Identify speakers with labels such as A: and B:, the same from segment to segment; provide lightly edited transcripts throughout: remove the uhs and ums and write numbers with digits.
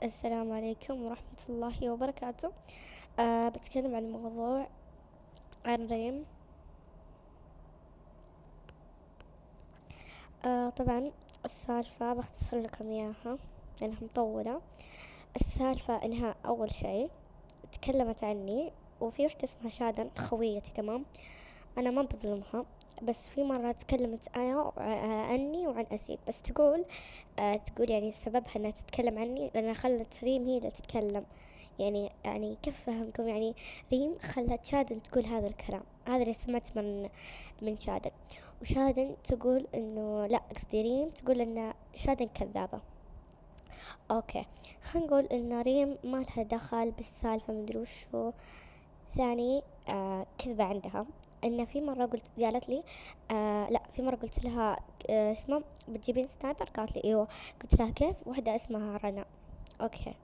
A: السلام عليكم ورحمة الله وبركاته. بتكلم عن موضوع عن ريم. طبعا السالفة بختصر لكم إياها لأنها مطولة. السالفة إنها أول شيء تكلمت عني، وفي وحدة اسمها شادن خويتي، تمام. أنا ما بظلمها، بس في مرة تكلمت أنا عني وعن أسيل، بس تقول يعني سببها إنها تتكلم عني لأنها خلت ريم هي اللي تتكلم. يعني كيف أفهمكم؟ يعني ريم خلت شادن تقول هذا الكلام، هذا اللي سمعت من شادن. وشادن تقول إنه لا، قصدي ريم تقول إن شادن كذابة. أوكي، خلينا نقول إن ريم ما لها دخل بالسالفة، مدري وشو. ثاني كذبة عندها، إن في مرة قالت لي لا، في مرة قلت لها اسمه بتجيبين سنايبر؟ قالت لي ايوه. قلت لها كيف؟ واحدة اسمها رنا. اوكي،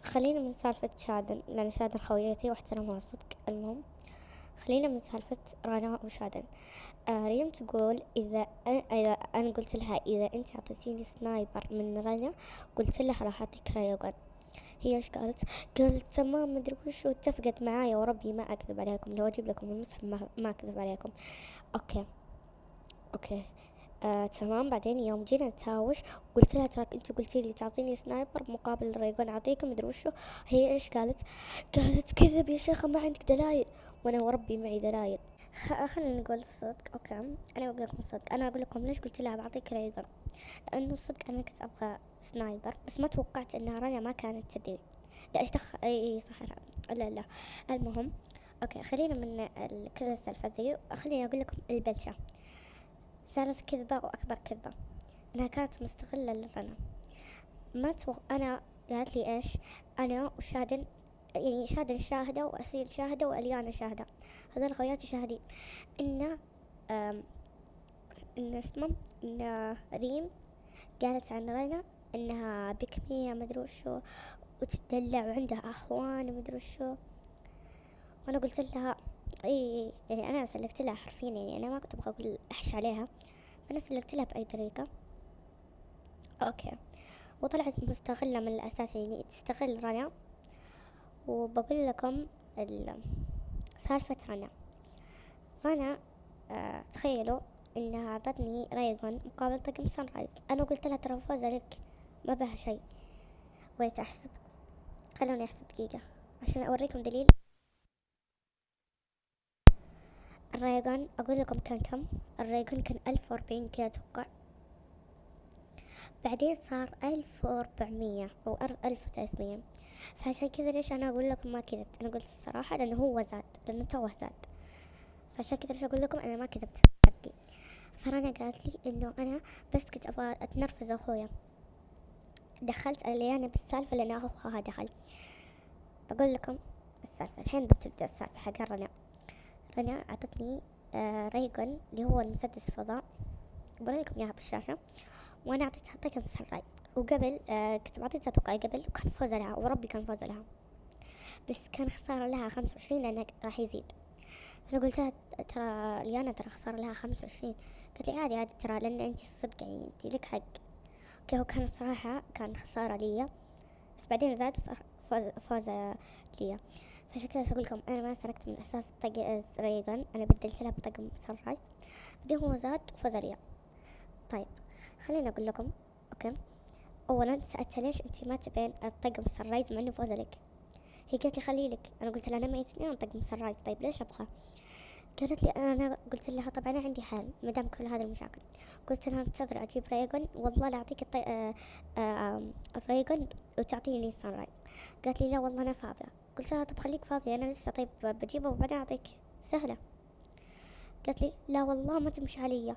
A: خلينا من سالفة شادن لأن شادن خويتي واحترمها صدق. المهم، خلينا من سالفة رنا وشادن. ريم تقول إذا أنا قلت لها إذا أنت أعطيتيني سنايبر من رنا قلت لها راح أعطيك رايوغان. هي ايش قالت؟ قالت تمام مدري وش، واتفقت معايا وربي ما اكذب عليكم، لو اجيب لكم المصحف ما اكذب عليكم. اوكي اوكي. تمام. بعدين يوم جينا نتهاوش قلت لها تراك انت قلتي لي تعطيني سنايبر مقابل الريجون اعطيكم مدري وشو. هي ايش قالت؟ قالت كذب يا شيخة، ما عندك دلايل. وانا وربي معي دلايل. خلينا نقول الصدق. اوكي، انا بقول لكم الصدق. انا اقول لكم ليش قلت لها بعطيك ريجون. لانه الصدق انا كنت ابغى سنايبر، بس ما توقعت انها رانيا ما كانت تدري. لا ايش دخل؟ اي صح، لا لا. المهم، اوكي، خلينا من كل السالفة ذي، خليني اقول لكم البلشة. ثالث كذبة واكبر كذبة، انها كانت مستغلة لرنا. ما انا قالت لي ايش؟ انا وشادن، يعني شادن شاهدة وأسيل شاهدة وأليانا شاهدة، هذول خوياتي شاهدين إن آم، إن اسمه إن ريم قالت عن رنا إنها بكمية مدري وشو، وتدلع وعندها أخوان ومدري وشو. وأنا قلت لها اي، يعني انا سلكت لها حرفيا، يعني انا ما كنت ابغى اقول احش عليها، فانا سلكت لها باي طريقة. اوكي، وطلعت مستغلة من الاساس، يعني تستغل رنا. وبقول لكم سالفة رنا تخيلوا انها اعطتني ريغون مقابل طقم سان رايز. انا قلت لها ترى فوز عليك ما بها شيء. ويت احسب، خلوني احسب دقيقة عشان اوريكم دليل. الريغون اقول لكم كان كم. الريغون كان 1040 كذا اتوقع، بعدين صار 1400 أو 1300. فعشان كذا ليش أنا أقول لكم ما كذبت؟ أنا قلت الصراحة لأنه هو زاد، لأنه توه زاد. فعشان كذا ليش أقول لكم أنا ما كذبت في حقي. فرنا قالت لي إنه أنا بس كنت أبغى أتنرفز أخويا، دخلت أليانا بالسالفة لأن أخوها دخل. بقول لكم السالفة الحين، بتبدأ السالفة حق رنا أعطتني ريجون اللي هو المسدس فضاء، بوريكم إياها بالشاشة. وانا اعطيتها طقم سان رايز، وقبل كنت بعطيتها اتوقع قبل، وكان فوز لها وربي كان فوز لها، بس كان خسارة لها 25 لانه راح يزيد. انا قلت لها ترى ليانا ترى خسارة لها 25. قالت لي عادي عادي ترى، لان انت الصدق يعني انت لك حق. اوكي، هو كان الصراحة كان خسارة لي، بس بعدين زاد وصار فوز لي. فعشان كذا اقول لكم انا ما سرقت من اساس طق ريغان، انا بدلت لها بطقم سان رايز، بعدين هو زاد وفوز لي. طيب خليني اقول لكم. اوكي، اولا سالتها ليش انت ما تبين الطقم سان رايز مع انه فوز لك. هي قالت لي خلي لك. انا قلت لها انا معي 2 طقم سان رايز، طيب ليش ابغى؟ قالت لي انا قلت لها طبعا انا عندي حل مدام كل هذه المشاكل. قلت لها انتظر اجيب ريجون والله لا اعطيك الريجون وتعطيني سان رايز. قالت لي لا والله انا فاضيه. قلت لها طب خليك فاضيه انا لسه، طيب بجيبه وبعدين اعطيك، سهله. قالت لي لا والله ما تمشي علي.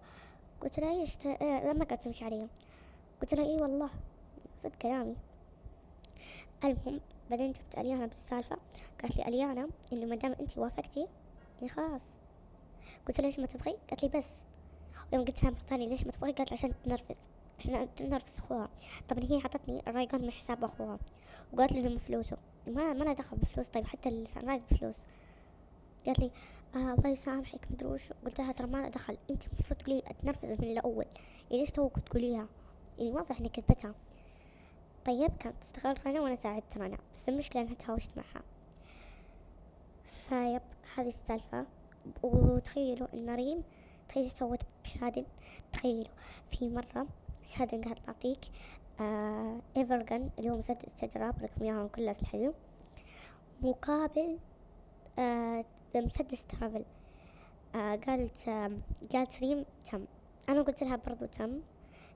A: قلت لها ايش ما قالت تمشي علي. قلت لها اي والله صدق كلامي. المهم، بعدين جبت اليانا بالسالفة. قالت لي اليانا انه مادام انتي وافقتي يعني خلاص. قلت لها ليش ما تبغي؟ قالت لي بس. ويوم قلت لها مرة ثانية ليش ما تبغي؟ قالت عشان تنرفز، عشان تنرفز اخوها. طبعا هي عطتني الرايقون من حساب اخوها، وقالت لي انه من فلوسه، ما لا دخل بفلوس. طيب حتى السان رايز بفلوس. قالت لي الله يسامحك مدري وش. قلت لها ترى ما له دخل، انت المفروض تقولي اتنرفز من الاول، يعني ليش توك تقوليها؟ يعني واضح انك كذبتها. طيب كانت تستغل رنا وأنا ساعدت رنا، بس المشكلة إنها تهاوشت معها. فيب هذه السالفة. وتخيلوا إن ريم تخيل سوت بشادن. تخيلوا في مرة شادن قاعد بعطيك ايفرغن اللي هو مسدس الشجرة برقم اياهم كل أسلحة، مقابل مسدس ترافل. قالت ريم تم. أنا قلت لها برضو تم.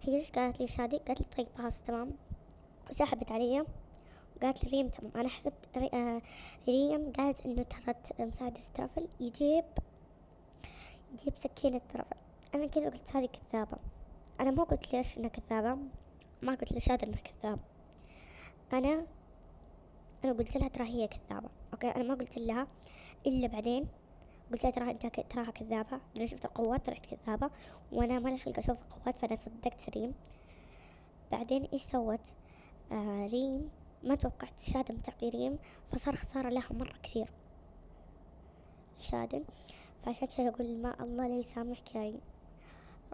A: هي ايش قالت لي شادي؟ قالت لي طيب خلاص تمام، وسحبت علي. قالت لي ريم تمام. أنا حسبت ريم قالت إنه ترى مسدس ترافل يجيب سكينة ترافل. أنا كذا قلت هذه كذابة. أنا ما قلت ليش إنها كذابة، ما قلت لشادي إنها كذابة. أنا قلت لها ترى هي كذابة، أوكي. أنا ما قلت لها إلا بعدين قلت لها ترى أنت تراها كذابة، لأن شفت القوات طلعت كذابة، وأنا مالي خلق أشوف القوات، فأنا صدقت ريم. بعدين إيش سوت ريم؟ ما توقعت شادن تعطي ريم، فصار خسارة لها مرة كثير شادن. فعشان كذا أقول ما الله لا يسامحك يا ريم.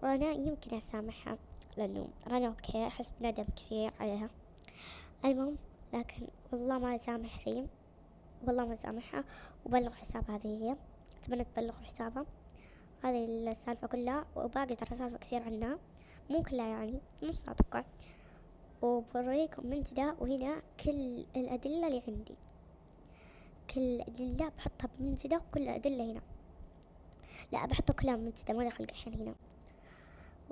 A: رنا يمكن أسامحها، لأنه رنا أوكي أحس بندم كثير عليها. المهم لكن والله ما أسامح ريم، والله ما أسامحها. وبلغ حساب هذه هي، أتمنى تبلغوا حسابها. هذه السالفة كلها، وباقي ترى سالفة كثير عنها، مو كلها يعني، نص أتوقع. وبوريكم منتدى، وهنا كل الأدلة اللي عندي، كل الأدلة بحطها بمنتدى، وكل الأدلة هنا. لا بحطه كلام منتدى، ما لي خلق الحين هنا.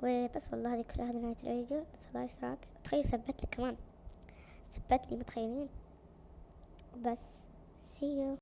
A: وبس والله هذه كلها، هذه نهاية الفيديو. لا اشتراك. تخيل سبتني كمان، سبتني، متخيلين؟ بس see you.